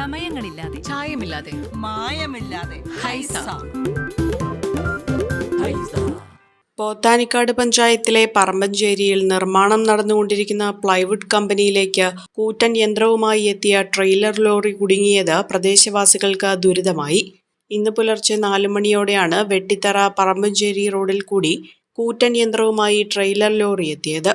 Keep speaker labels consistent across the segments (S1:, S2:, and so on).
S1: ചമയങ്ങളില്ലാതെ,
S2: ചായമില്ലാതെ,
S1: മായമില്ലാതെ
S2: ഹൈസ.
S3: പോത്താനിക്കാട് പഞ്ചായത്തിലെ പറമ്പഞ്ചേരിയിൽ നിർമ്മാണം നടന്നുകൊണ്ടിരിക്കുന്ന പ്ലൈവുഡ് കമ്പനിയിലേക്ക് കൂറ്റൻ യന്ത്രവുമായി എത്തിയ ട്രെയിലർ ലോറി കുടുങ്ങിയത് പ്രദേശവാസികൾക്ക് ദുരിതമായി. ഇന്ന് പുലർച്ചെ 4 മണിയോടെയാണ് വെട്ടിത്തറ പറമ്പഞ്ചേരി റോഡിൽ കൂടി കൂറ്റൻ യന്ത്രവുമായി ട്രെയിലർ ലോറി എത്തിയത്.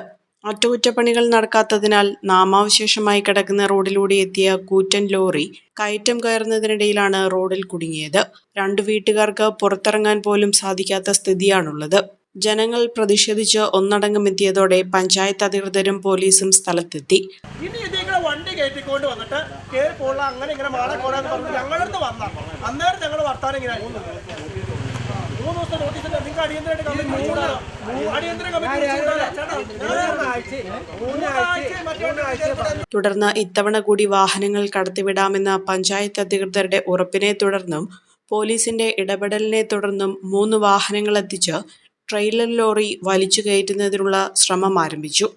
S3: അറ്റകുറ്റപ്പണികൾ നടക്കാത്തതിനാൽ നാമാവശേഷമായി കിടക്കുന്ന റോഡിലൂടെ എത്തിയ കൂറ്റൻ ലോറി കയറ്റം കയറുന്നതിനിടയിലാണ് റോഡിൽ കുടുങ്ങിയത്. 2 വീട്ടുകാർക്ക് പുറത്തിറങ്ങാൻ പോലും സാധിക്കാത്ത സ്ഥിതിയാണുള്ളത്. ജനങ്ങൾ പ്രതിഷേധിച്ച് ഒന്നടങ്കം എത്തിയതോടെ പഞ്ചായത്ത് അധികൃതരും പോലീസും സ്ഥലത്തെത്തി.
S4: ഇനി ഇതിങ്ങനെ വണ്ടി കയറ്റിക്കൊണ്ട് വന്നിട്ട് കയറി പോകാൻ അങ്ങനെ ഇങ്ങനെ മാളെ പോകാന്ന് പറഞ്ഞു ഞങ്ങളടുത്ത് വന്ന അന്നേരം ഞങ്ങൾ വർത്താനം ഇങ്ങനെ 3 ദിവസം നോട്ടീസ് നിങ്ങൾക്ക് അടിയന്തരമായിട്ട്
S3: തുടർന്ന് ഇത്തവണ കൂടി വാഹനങ്ങൾ കടത്തിവിടാമെന്ന പഞ്ചായത്ത് അധികൃതരുടെ ഉറപ്പിനെ തുടർന്നും പോലീസിന്റെ ഇടപെടലിനെ തുടർന്നും 3 വാഹനങ്ങൾ എത്തിച്ച് ട്രെയിലർ ലോറി വലിച്ചു കയറ്റുന്നതിനുള്ള ശ്രമം ആരംഭിച്ചു.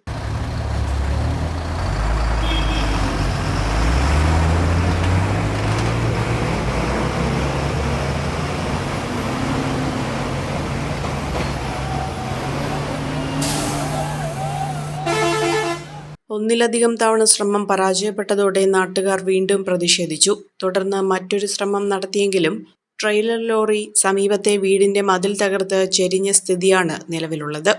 S3: ഒന്നിലധികം തവണ ശ്രമം പരാജയപ്പെട്ടതോടെ നാട്ടുകാർ വീണ്ടും പ്രതിഷേധിച്ചു. തുടർന്ന് മറ്റൊരു ശ്രമം നടത്തിയെങ്കിലും ട്രെയിലർ ലോറി സമീപത്തെ വീടിന്റെ മതിൽ തകർത്ത് ചെരിഞ്ഞ സ്ഥിതിയാണ് നിലവിലുള്ളത്.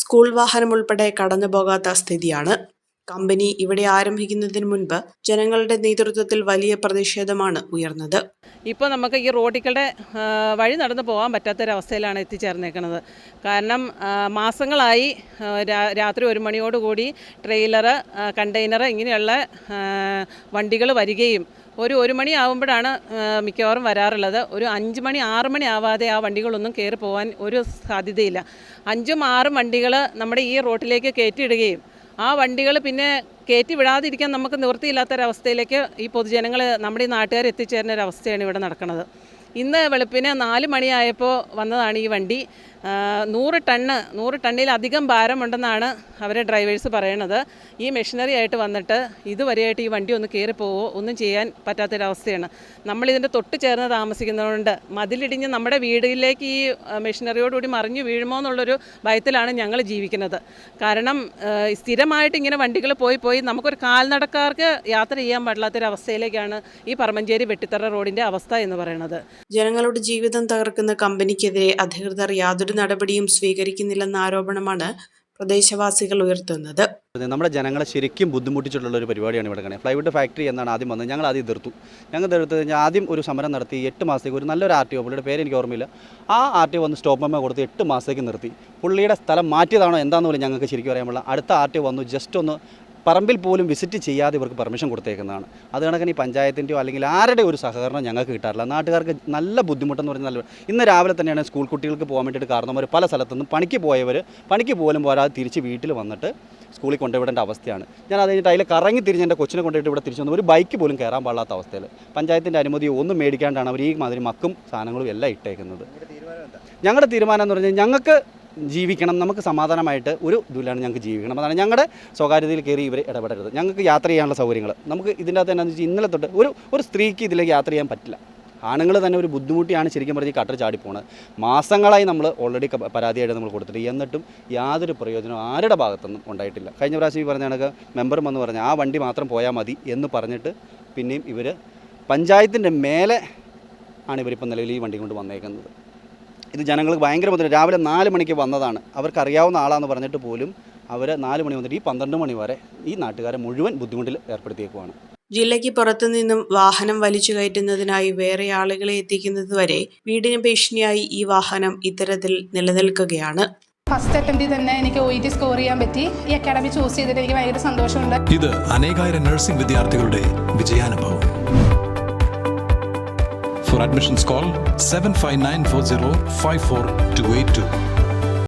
S3: സ്കൂൾ വാഹനം ഉൾപ്പെടെ കടന്നുപോകാത്ത സ്ഥിതിയാണ്. കമ്പനി ഇവിടെ ആരംഭിക്കുന്നതിന് മുൻപ് ജനങ്ങളുടെ നേതൃത്വത്തിൽ വലിയ പ്രതിഷേധമാണ് ഉയർന്നത്.
S5: ഇപ്പോൾ നമുക്ക് ഈ റോഡുകളുടെ വഴി നടന്നു പോകാൻ പറ്റാത്തൊരവസ്ഥയിലാണ് എത്തിച്ചേർന്നേക്കുന്നത്. കാരണം മാസങ്ങളായി രാത്രി 1 മണിയോടുകൂടി ട്രെയിലർ, കണ്ടെയ്നർ ഇങ്ങനെയുള്ള വണ്ടികൾ വരികയും ഒരു മണി ആകുമ്പോഴാണ് മിക്കവാറും വരാറുള്ളത്. ഒരു 5 മണി 6 മണി ആവാതെ ആ വണ്ടികളൊന്നും കയറി പോകാൻ ഒരു സാധ്യതയില്ല. 5ഉം 6ഉം വണ്ടികൾ നമ്മുടെ ഈ റോട്ടിലേക്ക് കയറ്റിയിടുകയും ആ വണ്ടികൾ പിന്നെ കയറ്റി വിടാതിരിക്കാൻ നമുക്ക് നിവൃത്തിയില്ലാത്തൊരവസ്ഥയിലേക്ക് ഈ പൊതുജനങ്ങൾ, നമ്മുടെ ഈ നാട്ടുകാർ എത്തിച്ചേരുന്ന ഒരു അവസ്ഥയാണ് ഇവിടെ നടക്കുന്നത്. ഇന്ന് വെളുപ്പിന് 4 മണിയായപ്പോൾ വന്നതാണ് ഈ വണ്ടി. 100 ടണ്ണിലധികം ഭാരമുണ്ടെന്നാണ് അവരെ ഡ്രൈവേഴ്സ് പറയണത്. ഈ മെഷീനറി ആയിട്ട് വന്നിട്ട് ഇതുവരെയായിട്ട് ഈ വണ്ടി ഒന്ന് കയറിപ്പോവോ ഒന്നും ചെയ്യാൻ പറ്റാത്തൊരവസ്ഥയാണ്. നമ്മളിതിൻ്റെ തൊട്ട് ചേർന്ന് താമസിക്കുന്നതുകൊണ്ട് മതിലിടിഞ്ഞ് നമ്മുടെ വീടിലേക്ക് ഈ മെഷീനറിയോടുകൂടി മറിഞ്ഞു വീഴുമോ എന്നുള്ളൊരു ഭയത്തിലാണ് ഞങ്ങൾ ജീവിക്കുന്നത്. കാരണം സ്ഥിരമായിട്ട് ഇങ്ങനെ വണ്ടികൾ പോയി നമുക്കൊരു കാൽനടക്കാർക്ക് യാത്ര ചെയ്യാൻ പാടില്ലാത്തൊരവസ്ഥയിലേക്കാണ് ഈ പറമ്പഞ്ചേരി വെട്ടിത്തറ റോഡിൻ്റെ അവസ്ഥ എന്ന് പറയുന്നത്.
S3: ജനങ്ങളുടെ ജീവിതം തകർക്കുന്ന കമ്പനിക്കെതിരെ അധികൃതർ യാതൊരു നടപടിയും സ്വീകരിക്കുന്നില്ലെന്ന ആരോപണമാണ് പ്രദേശവാസികൾ ഉയർത്തുന്നത്.
S6: നമ്മുടെ ജനങ്ങളെ ശരിക്കും ബുദ്ധിമുട്ടിച്ചിട്ടുള്ള ഒരു പരിപാടിയാണ് ഇവിടെ കാണുന്നത്. പ്ലൈവുഡ് ഫാക്ടറി എന്നാണ് ആദ്യം വന്നത്. ഞങ്ങൾ ആദ്യം എതിർത്തു. ആദ്യം ഒരു സമരം നടത്തി 8 മാസത്തേക്ക് ഒരു നല്ലൊരു RTO, പുള്ളിയുടെ പേര് എനിക്ക് ഓർമ്മയില്ല, ആ RTO വന്ന് സ്റ്റോപ്പ് മെമ്മോ കൊടുത്ത് 8 മാസത്തേക്ക് നിർത്തി. പുള്ളിയുടെ സ്ഥലം മാറ്റിയതാണോ എന്താണെന്ന് പോലും ഞങ്ങൾക്ക് ശരിക്കും അറിയാൻ പാടില്ല. അടുത്ത RTO വന്നു ജസ്റ്റ് ഒന്ന് പറമ്പിൽ പോലും വിസിറ്റ് ചെയ്യാതെ ഇവർക്ക് പെർമിഷൻ കൊടുത്തേക്കുന്നതാണ്. അത് കണക്കിന് ഈ പഞ്ചായത്തിൻ്റെയോ അല്ലെങ്കിൽ ആരുടെ ഒരു സഹകരണം ഞങ്ങൾക്ക് കിട്ടാറില്ല. നാട്ടുകാർക്ക് നല്ല ബുദ്ധിമുട്ടെന്ന് പറഞ്ഞാൽ ഇന്ന് രാവിലെ തന്നെയാണ് സ്കൂൾ കുട്ടികൾക്ക് പോകാൻ വേണ്ടിയിട്ട് കാരണവർ പല സ്ഥലത്തുനിന്നും പണിക്ക് പോലും പോരാതെ തിരിച്ച് വീട്ടിൽ വന്നിട്ട് സ്കൂളിൽ കൊണ്ടുവിടേണ്ട അവസ്ഥയാണ്. ഞാൻ അത് കഴിഞ്ഞിട്ട് അതിൽ കറങ്ങി തിരിഞ്ഞ് എൻ്റെ കൊച്ചിനെ കൊണ്ടുപോയിട്ട് ഇവിടെ തിരിച്ചു വന്നു. ഒരു ബൈക്ക് പോലും കയറാൻ പാടില്ലാത്ത അവസ്ഥയിൽ പഞ്ചായത്തിൻ്റെ അനുമതി ഒന്നും മേടിക്കാണ്ടാണ് അവർ ഈ മാതിരി മക്കും സാധനങ്ങളും എല്ലാം ഇട്ടേക്കുന്നത്. ഞങ്ങളുടെ തീരുമാനം എന്ന് പറഞ്ഞാൽ ഞങ്ങൾക്ക് ജീവിക്കണം, നമുക്ക് സമാധാനമായിട്ട് ഒരു ഇതിലാണ് ഞങ്ങൾക്ക് ജീവിക്കണം. അതാണ് ഞങ്ങളുടെ സ്വകാര്യതയിൽ കയറി ഇവർ ഇടപെടരുത്. ഞങ്ങൾക്ക് യാത്ര ചെയ്യാനുള്ള സൗകര്യങ്ങൾ നമുക്ക് ഇതിൻ്റെ അകത്ത് എന്താണെന്ന് വെച്ചാൽ ഇന്നലെ തൊട്ട് ഒരു സ്ത്രീക്ക് ഇതിലേക്ക് യാത്ര ചെയ്യാൻ പറ്റില്ല. ആണുങ്ങൾ തന്നെ ഒരു ബുദ്ധിമുട്ടിയാണ് ശരിക്കും പറഞ്ഞ് ഈ കട്ടർ ചാടിപ്പോണത്. മാസങ്ങളായി നമ്മൾ ഓൾറെഡി പരാതിയായിട്ട് നമ്മൾ കൊടുത്തിട്ട് എന്നിട്ടും യാതൊരു പ്രയോജനവും ആരുടെ ഭാഗത്തുനിന്നും ഉണ്ടായിട്ടില്ല. കഴിഞ്ഞ പ്രാവശ്യം ഈ പറഞ്ഞ കണക്ക് മെമ്പറും വന്ന് പറഞ്ഞാൽ ആ വണ്ടി മാത്രം പോയാൽ മതി എന്ന് പറഞ്ഞിട്ട് പിന്നെയും ഇവർ പഞ്ചായത്തിൻ്റെ മേലെ ആണ് ഇവരിപ്പോൾ നിലവിൽ ഈ വണ്ടി കൊണ്ട് വന്നേക്കുന്നത്. ഇത് ജനങ്ങൾക്ക് ഭയങ്കര ബുദ്ധിമുട്ട്. രാവിലെ 4 മണിക്ക് വന്നതാണ്. അവർക്കറിയാവുന്ന ആളാണെന്ന് പറഞ്ഞിട്ട് പോലും അവർ 4 മണി വന്നിട്ട് ഈ 12 മണി വരെ ഈ നാട്ടുകാരെ മുഴുവൻ ബുദ്ധിമുട്ടിൽ ഏർപ്പെടുത്തിയേക്കുവാണ്.
S3: ജില്ലയ്ക്ക് പുറത്തുനിന്നും വാഹനം വലിച്ചു കയറ്റുന്നതിനായി വേറെ ആളുകളെ എത്തിക്കുന്നതുവരെ വീടിന് ഭീഷണിയായി ഈ വാഹനം ഇത്തരത്തിൽ നിലനിൽക്കുകയാണ്.
S2: ഫസ്റ്റ് അറ്റംപ്റ്റിൽ തന്നെ എനിക്ക് OET സ്കോർ ചെയ്യാൻ പറ്റി. ഈ അക്കാഡമി ചൂസ് ചെയ്തിട്ട് എനിക്ക് ഭയങ്കര സന്തോഷമുണ്ട്.
S7: ഇത് അനേകായിരം നഴ്സിംഗ് വിദ്യാർത്ഥികളുടെ വിജയാനുഭവം. For admissions call 7594054282.